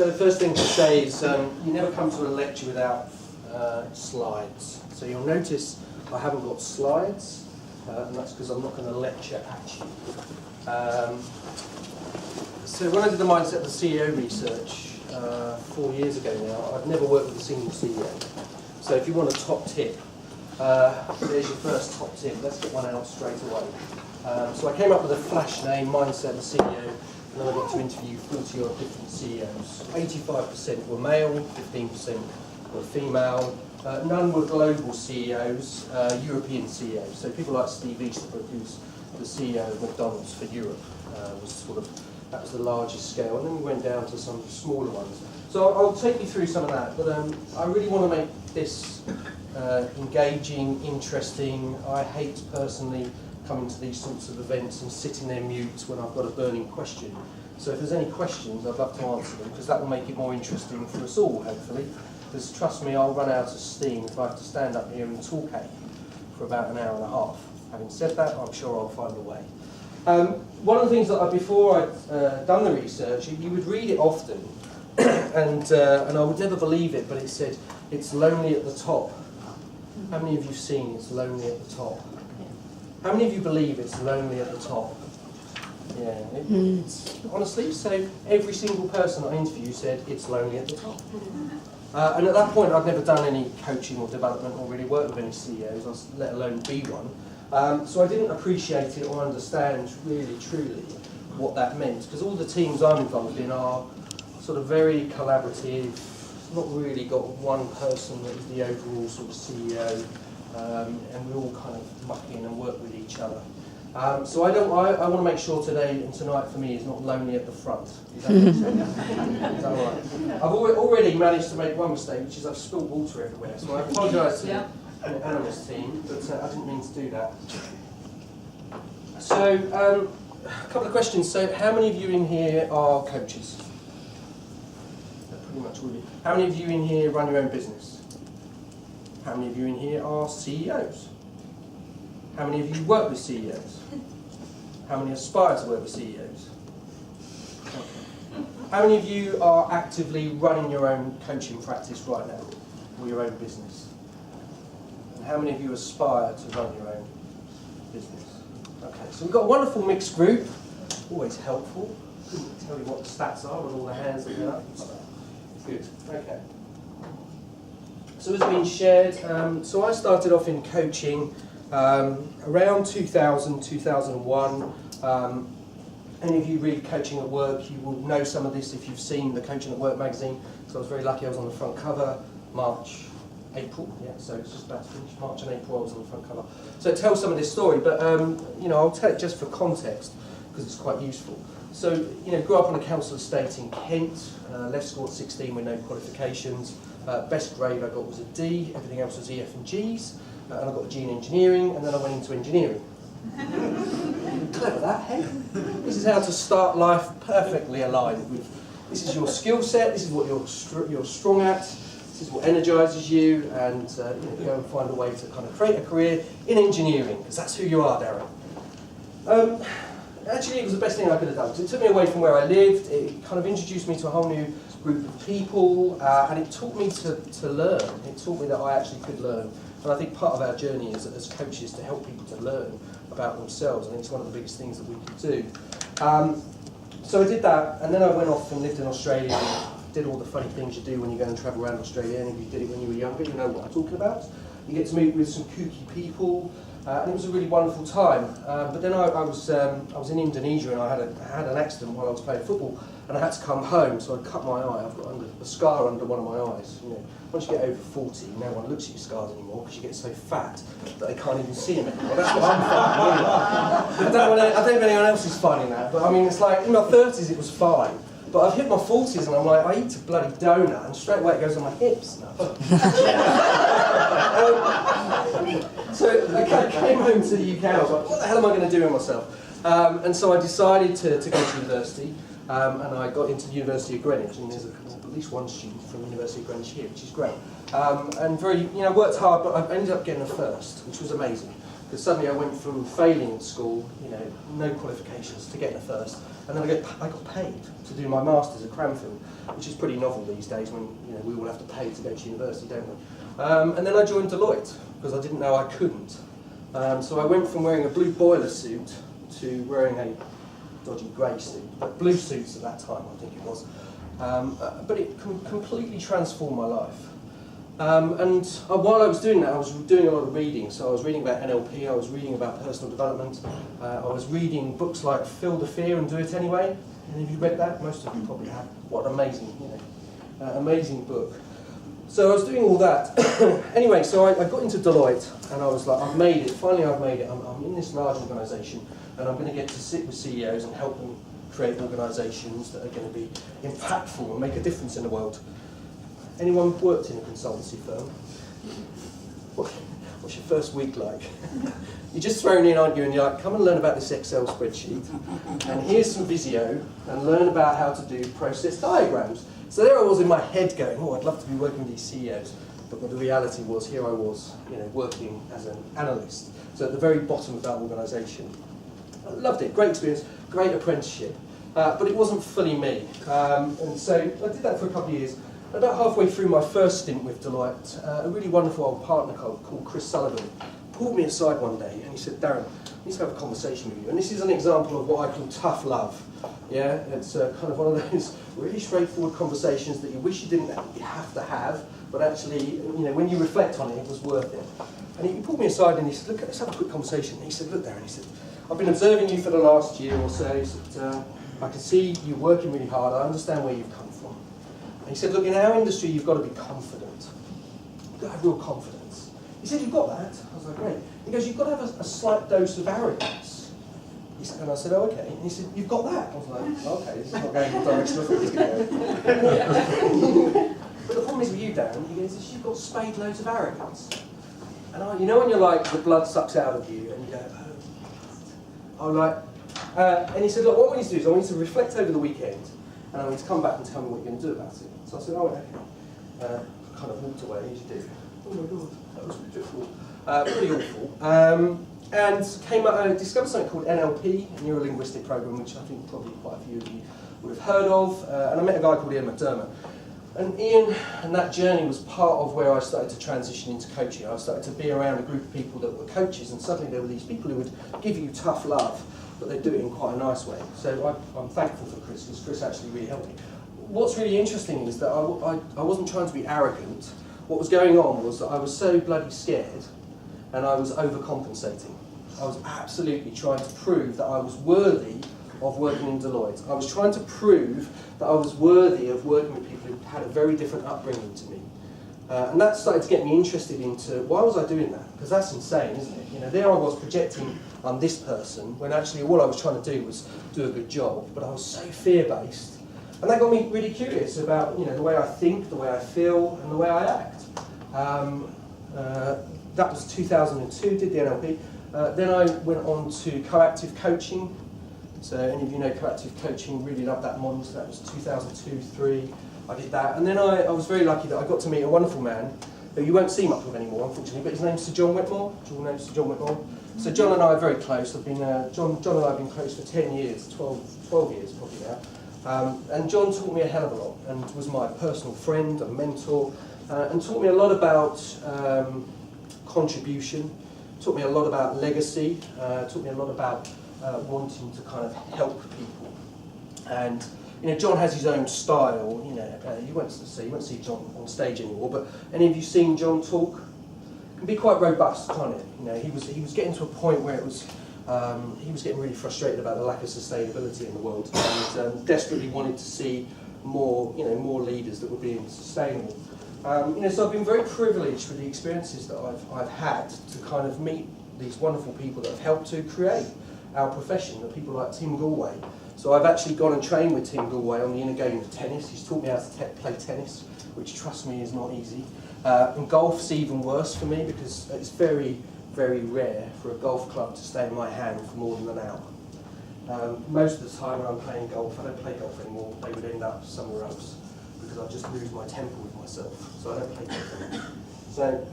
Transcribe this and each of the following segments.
So the first thing to say is you never come to a lecture without slides. So you'll notice I haven't got slides, and that's because I'm not going to lecture at you. So when I did the Mindset of the CEO research 4 years ago now, I've never worked with a single CEO. So if you want a top tip, there's your first top tip. Let's get one out straight away. So I came up with a flash name, Mindset of the CEO, and then I got to interview 40 odd different CEOs. 85% were male, 15% were female. None were global CEOs, European CEOs. So people like Steve Easterbrook, who's the CEO of McDonald's for Europe, that was the largest scale. And then we went down to some smaller ones. So I'll take you through some of that, but I really want to make this engaging, interesting. I hate personally coming to these sorts of events and sitting there mute when I've got a burning question. So if there's any questions, I'd love to answer them, because that will make it more interesting for us all, hopefully. Because trust me, I'll run out of steam if I have to stand up here and talk at you for about an hour and a half. Having said that, I'm sure I'll find a way. One of the things that before I'd done the research, you would read it often, and I would never believe it, but it said, it's lonely at the top. How many of you have seen it's lonely at the top? How many of you believe it's lonely at the top? Yeah, it's, honestly, so every single person I interviewed said it's lonely at the top. And at that point, I'd never done any coaching or development or really worked with any CEOs, let alone be one. So I didn't appreciate it or understand really, truly what that meant, because all the teams I'm involved in are sort of very collaborative. Not really got one person that is the overall sort of CEO, and we all kind of muck in and work with each other. So I want to make sure today and tonight for me is not lonely at the front. Is that make sense? Is that all right? I've already managed to make one mistake, which is I've spilled water everywhere. So I apologise to the Animals team, but I didn't mean to do that. So a couple of questions. So how many of you in here are coaches? Pretty much all of you. How many of you in here run your own business? How many of you in here are CEOs? How many of you work with CEOs? How many aspire to work with CEOs? Okay. How many of you are actively running your own coaching practice right now, or your own business? And how many of you aspire to run your own business? Okay, so we've got a wonderful mixed group, always helpful. Couldn't tell you what the stats are with all the hands that go up. Good, okay. So it's been shared. So I started off in coaching around 2000, 2001. Any of you read Coaching at Work, you will know some of this if you've seen the Coaching at Work magazine. So I was very lucky, I was on the front cover, March, April, yeah, so it's just about to finish. March and April I was on the front cover. So it tells some of this story, but you know, I'll tell it just for context, because it's quite useful. So, you know, grew up on a council estate in Kent, left school at 16 with no qualifications. Best grade I got was a D, everything else was E, F and Gs. And I got a G in engineering, and then I went into engineering. Clever that, hey? This is how to start life perfectly aligned with, this is your skill set, this is what you're strong at, this is what energises you, and you go and find a way to kind of create a career in engineering, because that's who you are, Darren. Actually, it was the best thing I could have done, because it took me away from where I lived, it kind of introduced me to a whole new group of people, and it taught me to learn. It taught me that I actually could learn. And I think part of our journey as coaches to help people to learn about themselves. I think it's one of the biggest things that we can do. So I did that, and then I went off and lived in Australia, and did all the funny things you do when you go and travel around Australia. And if you did it when you were younger, you know what I'm talking about. You get to meet with some kooky people, and it was a really wonderful time. But then I was in Indonesia, and I had an accident while I was playing football, and I had to come home, so I cut my eye. I've got a scar under one of my eyes. You know, once you get over 40, no one looks at your scars anymore because you get so fat that they can't even see them anymore. That's what I'm finding. I don't know if anyone else is finding that, but I mean, it's like in my 30s it was fine. But I've hit my 40s and I'm like, I eat a bloody donut and straight away it goes on my hips. So I came home to the UK, I was like, what the hell am I going to do with myself? And so I decided to go to university, and I got into the University of Greenwich, and there's at least one student from the University of Greenwich here, which is great. And very, you know, worked hard, but I ended up getting a first, which was amazing. because suddenly I went from failing at school, no qualifications, to getting a first, and then I got paid to do my masters at Cranfield, which is pretty novel these days when we all have to pay to go to university, don't we? And then I joined Deloitte because I didn't know I couldn't. So I went from wearing a blue boiler suit to wearing a dodgy grey suit, but blue suits at that time I think it was. But it completely transformed my life. And while I was doing that, I was doing a lot of reading. So I was reading about NLP, I was reading about personal development, I was reading books like Feel the Fear and Do It Anyway. Any of you read that? Most of you probably have. What an amazing, amazing book. So I was doing all that. Anyway, so I got into Deloitte and I was like, I've made it, finally I've made it. I'm in this large organisation and I'm going to get to sit with CEOs and help them create organisations that are going to be impactful and make a difference in the world. Anyone worked in a consultancy firm? What's your first week like? You're just thrown in, aren't you? And you're like, come and learn about this Excel spreadsheet, and here's some Visio, and learn about how to do process diagrams. So there I was in my head going, oh, I'd love to be working with these CEOs. But the reality was, here I was, working as an analyst. So at the very bottom of that organisation. I loved it, great experience, great apprenticeship. But it wasn't fully me. And so I did that for a couple of years. About halfway through my first stint with Deloitte, a really wonderful old partner called Chris Sullivan pulled me aside one day and he said, Darren, I need to have a conversation with you. And this is an example of what I call tough love. Yeah, it's kind of one of those really straightforward conversations that you wish you didn't have to have, but actually, when you reflect on it, it was worth it. And he pulled me aside and he said, look, let's have a quick conversation. And he said, look, Darren, he said, I've been observing you for the last year or so. He said, I can see you working really hard. I understand where you've come from. And he said, look, in our industry, you've got to be confident. You've got to have real confidence. He said, you've got that. I was like, great. He goes, you've got to have a slight dose of arrogance. He said, and I said, oh, okay. And he said, you've got that. I was like, okay, this is not going in the direction I thought it was going to go. But the problem is with you, Darren, he goes, you've got spade loads of arrogance. And when you're like, the blood sucks out of you, and you go, oh. I'm like, and he said, look, what we need to do is I want you to reflect over the weekend, and I want you to come back and tell me what you're going to do about it. So I said, oh, okay. Kind of walked away, as you do. Oh my God, that was really difficult. Pretty awful. And came up, discovered something called NLP, a Neuro-Linguistic Program, which I think probably quite a few of you would have heard of. And I met a guy called Ian McDermott. And Ian and that journey was part of where I started to transition into coaching. I started to be around a group of people that were coaches, and suddenly there were these people who would give you tough love, but they'd do it in quite a nice way. So I'm thankful for Chris, because Chris actually really helped me. What's really interesting is that I wasn't trying to be arrogant. What was going on was that I was so bloody scared, and I was overcompensating. I was absolutely trying to prove that I was worthy of working in Deloitte. I was trying to prove that I was worthy of working with people who had a very different upbringing to me. And that started to get me interested into, why was I doing that? Because that's insane, isn't it? There I was projecting on this person, when actually all I was trying to do was do a good job, but I was so fear-based. And that got me really curious about, the way I think, the way I feel, and the way I act. That was 2002, did the NLP. Then I went on to coactive coaching. So any of you know coactive coaching, really loved that model. So that was 2002-03. I did that. And then I was very lucky that I got to meet a wonderful man who you won't see much of anymore, unfortunately, but his name's Sir John Whitmore. Do you all know Sir John Whitmore? So John and I are very close. John and I have been close for 10 years, 12 years probably now. And John taught me a hell of a lot and was my personal friend and mentor, and taught me a lot about contribution, taught me a lot about legacy, taught me a lot about wanting to kind of help people. And John has his own style. You won't see John on stage anymore, but any of you seen John talk? It can be quite robust, can't it? He was getting to a point where it was he was getting really frustrated about the lack of sustainability in the world, and desperately wanted to see more leaders that were being sustainable. So I've been very privileged with the experiences that I've had to kind of meet these wonderful people that have helped to create our profession, the people like Tim Galway. So I've actually gone and trained with Tim Galway on the inner game of tennis. He's taught me how to play tennis, which, trust me, is not easy. And golf's even worse for me because it's very, very rare for a golf club to stay in my hand for more than an hour. Most of the time when I'm playing golf, I don't play golf anymore, they would end up somewhere else because I've just moved my temper with myself, so I don't play golf anymore. So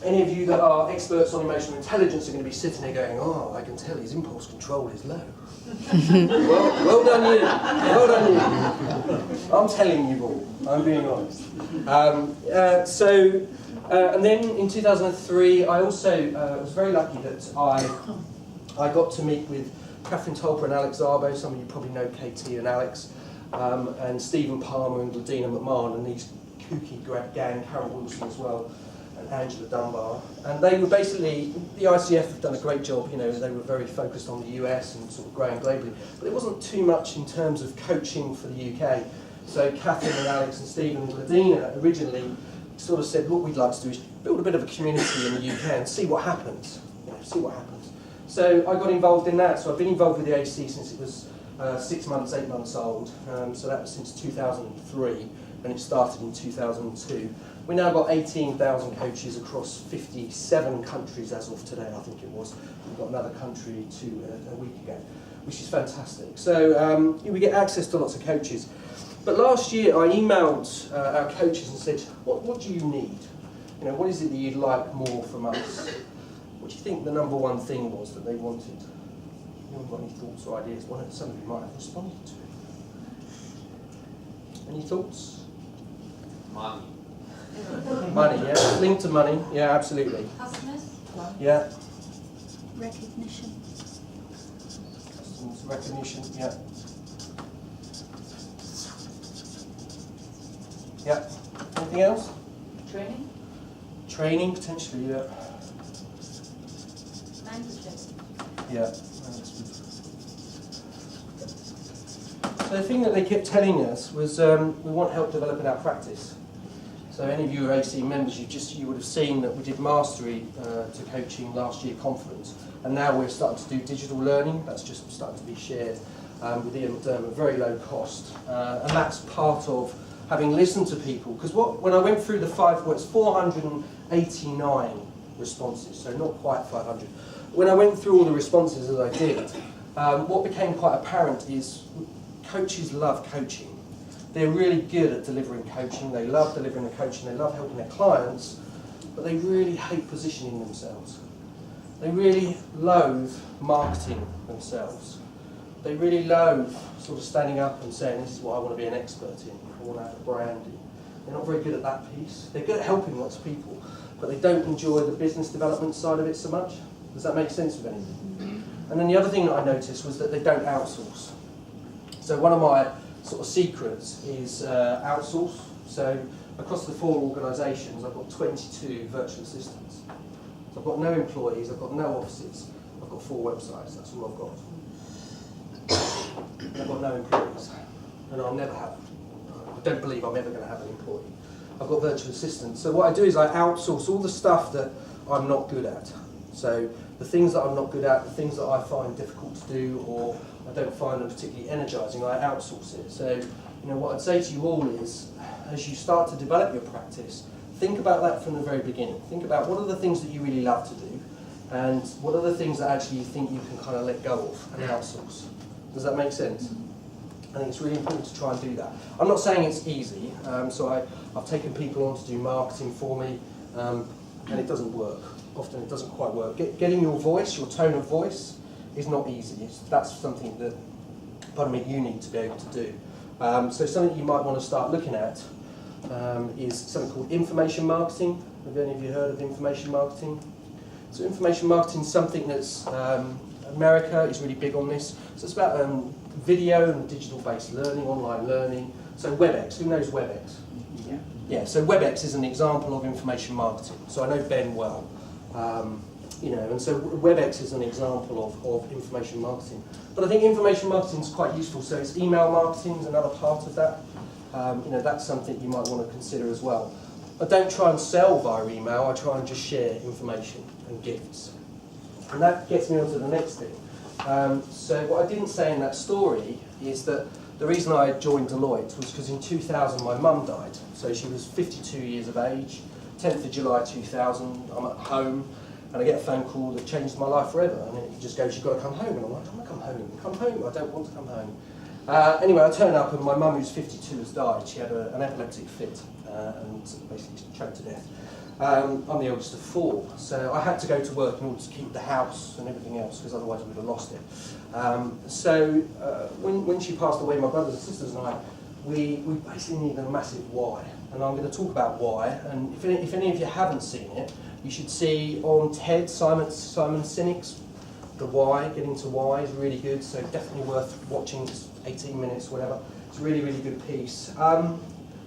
Any of you that are experts on emotional intelligence are going to be sitting there going, oh, I can tell his impulse control is low. well done you. Well done you. I'm telling you all. I'm being honest. And then in 2003, I also was very lucky that I got to meet with Catherine Tolper and Alex Arbo. Some of you probably know KT and Alex, and Stephen Palmer and Gladina McMahon, and these kooky gang, Carol Wilson as well, and Angela Dunbar. And they were basically, the ICF have done a great job, you know, they were very focused on the US and sort of growing globally, but it wasn't too much in terms of coaching for the UK. So Catherine and Alex and Stephen and Gladina originally sort of said, what we'd like to do is build a bit of a community in the UK and see what happens, you know, see what happens. So I got involved in that, so I've been involved with the AC since it was 6 months, 8 months old, so that was since 2003, and it started in 2002. We now got 18,000 coaches across 57 countries as of today, I think it was. We've got another country a week ago, which is fantastic. So we get access to lots of coaches. But last year I emailed our coaches and said, what do you need? You know, what is it that you'd like more from us? What do you think the number one thing was that they wanted? Anyone got any thoughts or ideas? Well, some of you might have responded to it. Any thoughts? Money. Money, yeah. Linked to money, yeah, absolutely. Customers? Yeah. Recognition. Customers, recognition, yeah. Yeah. Anything else? Training? Training, potentially, yeah. Mentorship? Yeah. So the thing that they kept telling us was we want help developing our practice. So any of you who are AC members, you would have seen that we did Mastery to Coaching last year conference, and now we're starting to do digital learning. That's just starting to be shared with Ian McDermott, very low cost, and that's part of having listened to people. Because when I went through the 489 responses, so not quite 500. When I went through all the responses as I did, what became quite apparent is coaches love coaching. They're really good at delivering coaching, they love delivering the coaching, they love helping their clients, but they really hate positioning themselves. They really loathe marketing themselves. They really loathe sort of standing up and saying, this is what I want to be an expert in, I want to have a brand in. They're not very good at that piece. They're good at helping lots of people, but they don't enjoy the business development side of it so much. Does that make sense with anything? And then the other thing that I noticed was that they don't outsource. So one of my sort of secrets is outsource. So across the 4 organisations, I've got 22 virtual assistants. So I've got no employees, I've got no offices, I've got 4 websites, that's all I've got. And I've got no employees, and I'll never have. I don't believe I'm ever going to have an employee. I've got virtual assistants. So what I do is I outsource all the stuff that I'm not good at. So the things that I'm not good at, the things that I find difficult to do, or I don't find them particularly energising, I outsource it. So, you know, what I'd say to you all is, as you start to develop your practice, think about that from the very beginning. Think about what are the things that you really love to do, and what are the things that actually you think you can kind of let go of and outsource. Does that make sense? I think it's really important to try and do that. I'm not saying it's easy, so I've taken people on to do marketing for me, and it doesn't work. Often it doesn't quite work. Getting your voice, your tone of voice, is not easy. That's something that, you need to be able to do. So something you might want to start looking at is something called information marketing. Have any of you heard of information marketing? So information marketing is something that's, America is really big on this. So it's about video and digital-based learning, online learning. So WebEx, who knows WebEx? Yeah. Yeah, so WebEx is an example of information marketing. So I know Ben well. You know, and so WebEx is an example of information marketing. But I think information marketing is quite useful. So it's email marketing is another part of that. You know, that's something you might want to consider as well. I don't try and sell via email. I try and just share information and gifts. And that gets me on to the next thing. So what I didn't say in that story is that the reason I joined Deloitte was because in 2000 my mum died. So she was 52 years of age. 10th of July 2000, I'm at home, and I get a phone call that changed my life forever. And it just goes, you've got to come home. And I'm like, I don't want to come home. Come home. I don't want to come home. Anyway, I turn up, and my mum, who's 52, has died. She had an epileptic fit and basically choked to death. I'm the eldest of 4, so I had to go to work in order to keep the house and everything else, because otherwise we would have lost it. When she passed away, my brothers and sisters and I, we basically needed a massive why. And I'm going to talk about why, and if any of you haven't seen it, you should see on TED, Simon Sinek's The Why, Getting to Why is really good, so definitely worth watching, it's 18 minutes, whatever. It's a really, really good piece.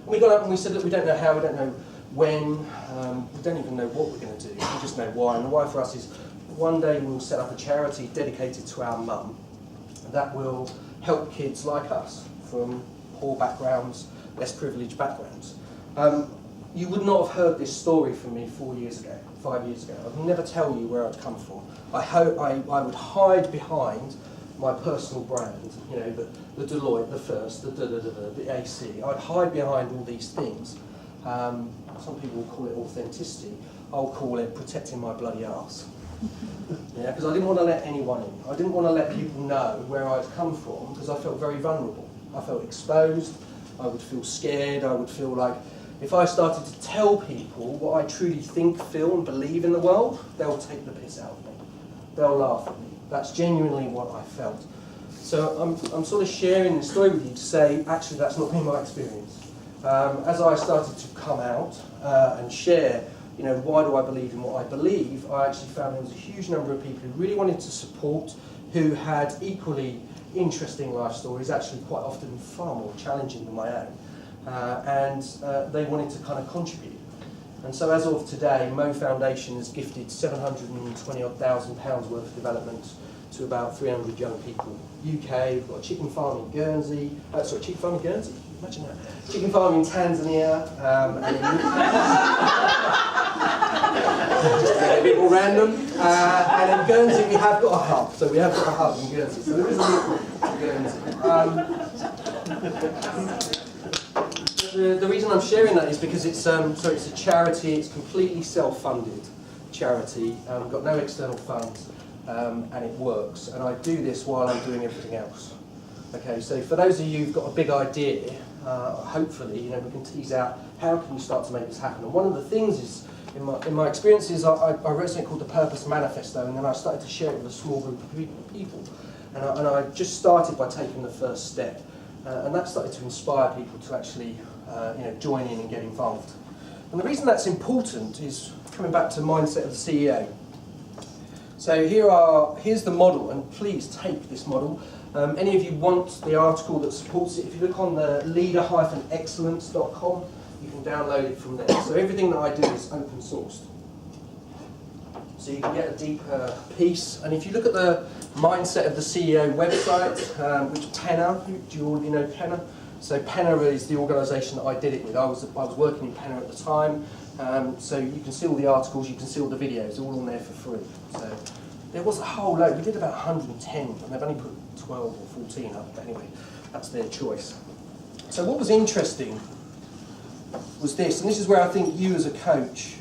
We got up and we said that we don't know how, we don't know when, we don't even know what we're going to do, we just know why. And the why for us is one day we'll set up a charity dedicated to our mum that will help kids like us from poor backgrounds, less privileged backgrounds. You would not have heard this story from me 4 years ago, 5 years ago. I'd never tell you where I'd come from. I would hide behind my personal brand, you know, the Deloitte, the First, the AC. I'd hide behind all these things. Some people will call it authenticity. I'll call it protecting my bloody arse. Yeah, because I didn't want to let anyone in. I didn't want to let people know where I'd come from because I felt very vulnerable. I felt exposed. I would feel scared. I would feel like if I started to tell people what I truly think, feel and believe in the world, they'll take the piss out of me. They'll laugh at me. That's genuinely what I felt. So I'm sort of sharing this story with you to say, actually, that's not been my experience. As I started to come out and share, you know, why do I believe in what I believe, I actually found there was a huge number of people who really wanted to support, who had equally interesting life stories, actually quite often far more challenging than my own, and they wanted to kind of contribute. And so as of today, Mo Foundation has gifted £720,000 worth of development to about 300 young people. UK, we've got a chicken farm in Guernsey, chicken farm in Guernsey? Imagine that. Chicken farm in Tanzania, just a bit more random. And in Guernsey we have got a hub, so we have got a hub in Guernsey. So there is a link to Guernsey. The reason I'm sharing that is because it's a charity. It's completely self-funded charity. We've got no external funds, and it works. And I do this while I'm doing everything else. Okay, so for those of you who've got a big idea, hopefully, you know, we can tease out how can you start to make this happen. And one of the things is, in my experiences, I wrote something called the Purpose Manifesto, and then I started to share it with a small group of people. And I just started by taking the first step, and that started to inspire people to actually, you know, join in and get involved. And the reason that's important is coming back to mindset of the CEO. So here's the model, and please take this model. Any of you want the article that supports it, if you look on the leader-excellence.com, you can download it from there. So everything that I do is open sourced. So you can get a deeper piece. And if you look at the mindset of the CEO website, which Penna, do you already know Penna? So Penna is the organisation that I did it with. I was working in Penna at the time. So you can see all the articles, you can see all the videos, all on there for free. So there was a whole load. We did about 110, and they've only put 12 or 14 up. But anyway, that's their choice. So what was interesting was this, and this is where I think you as a coach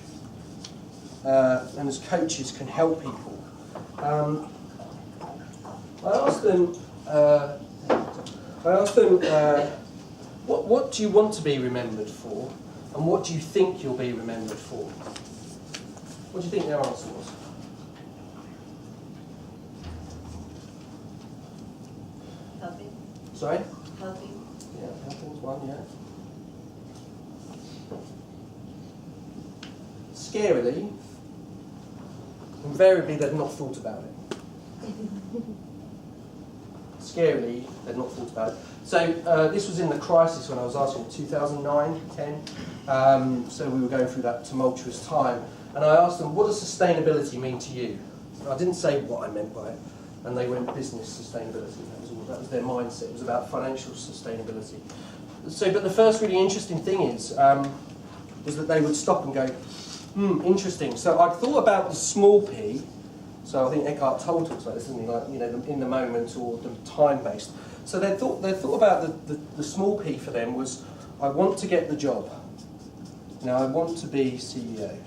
and as coaches can help people. I asked them, what do you want to be remembered for, and what do you think you'll be remembered for? What do you think their answer was? Healthy. Sorry? Healthy. Yeah, healthy was one, yeah. Scarily, invariably they'd not thought about it. Scarily, they'd not thought about it. So this was in the crisis when I was asking, 2009, 10. So we were going through that tumultuous time. And I asked them, what does sustainability mean to you? And I didn't say what I meant by it. And they went business sustainability. That was their mindset. It was about financial sustainability. So, but the first really interesting thing is, was that they would stop and go, interesting. So I'd thought about the small p. So I think Eckhart Tolle talks about this, doesn't he? Like, you know, in the moment or the time-based. So they thought about the small p for them was, I want to get the job. Now I want to be CEO.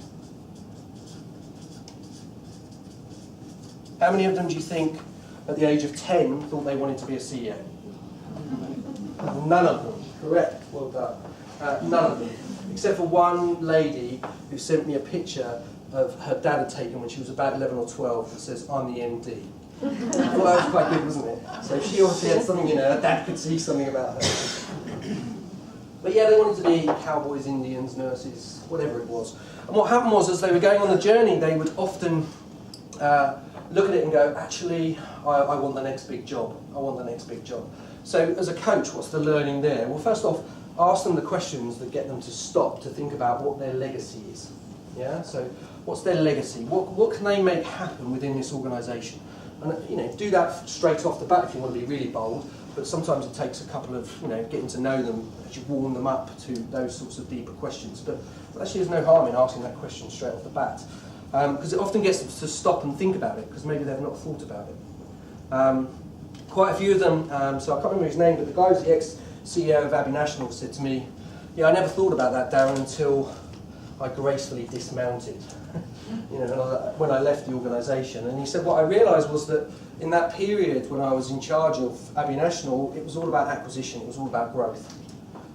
How many of them do you think at the age of 10 thought they wanted to be a CEO? None of them. Correct. Well done. None of them. except for one lady who sent me a picture of her dad had taken when she was about 11 or 12 that says, "I'm the MD." I thought that was quite good, wasn't it? So she obviously had something, her dad could see something about her. But yeah, they wanted to be cowboys, Indians, nurses, whatever it was. And what happened was, as they were going on the journey, they would often look at it and go, actually, I want the next big job. I want the next big job. So as a coach, what's the learning there? Well, first off, ask them the questions that get them to stop, to think about what their legacy is. Yeah. So what's their legacy? What can they make happen within this organisation? And do that straight off the bat if you want to be really bold. But sometimes it takes a couple of getting to know them as you warm them up to those sorts of deeper questions. But actually, there's no harm in asking that question straight off the bat, because it often gets them to stop and think about it, because maybe they've not thought about it. Quite a few of them. So I can't remember his name, but the guy who's the ex-CEO of Abbey National said to me, "Yeah, I never thought about that, Darren, until I gracefully dismounted." When I left the organisation. And he said what I realised was that in that period when I was in charge of Abbey National, it was all about acquisition, it was all about growth.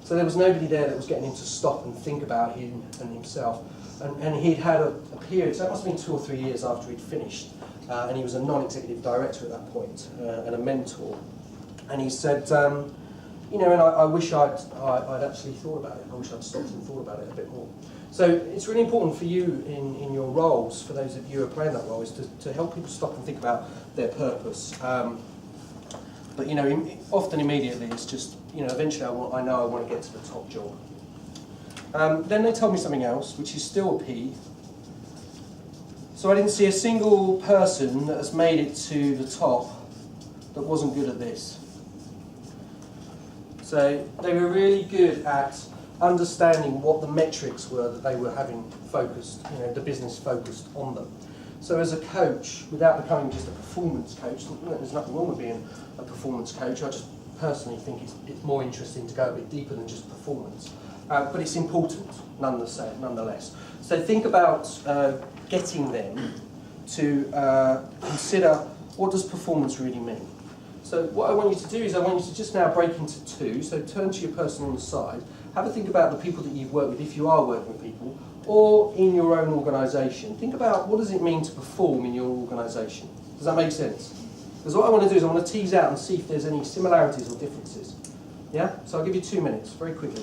So there was nobody there that was getting him to stop and think about him and himself. And he'd had a period, so it must have been 2 or 3 years after he'd finished, and he was a non-executive director at that point, and a mentor. And he said, and I wish I'd actually thought about it. I wish I'd stopped and thought about it a bit more. So it's really important for you in your roles, for those of you who are playing that role, is to help people stop and think about their purpose. But often immediately it's just, eventually I know I want to get to the top job. Then they told me something else, which is still a P. So I didn't see a single person that has made it to the top that wasn't good at this. So they were really good at understanding what the metrics were that they were having focused, the business focused on them. So as a coach, without becoming just a performance coach, there's nothing wrong with being a performance coach. I just personally think it's more interesting to go a bit deeper than just performance. But it's important nonetheless. So think about getting them to consider, what does performance really mean? So what I want you to do is I want you to just now break into two. So turn to your person on the side. Have a think about the people that you've worked with, if you are working with people, or in your own organisation. Think about, what does it mean to perform in your organisation? Does that make sense? Because what I want to do is I want to tease out and see if there's any similarities or differences. Yeah? So I'll give you 2 minutes, very quickly.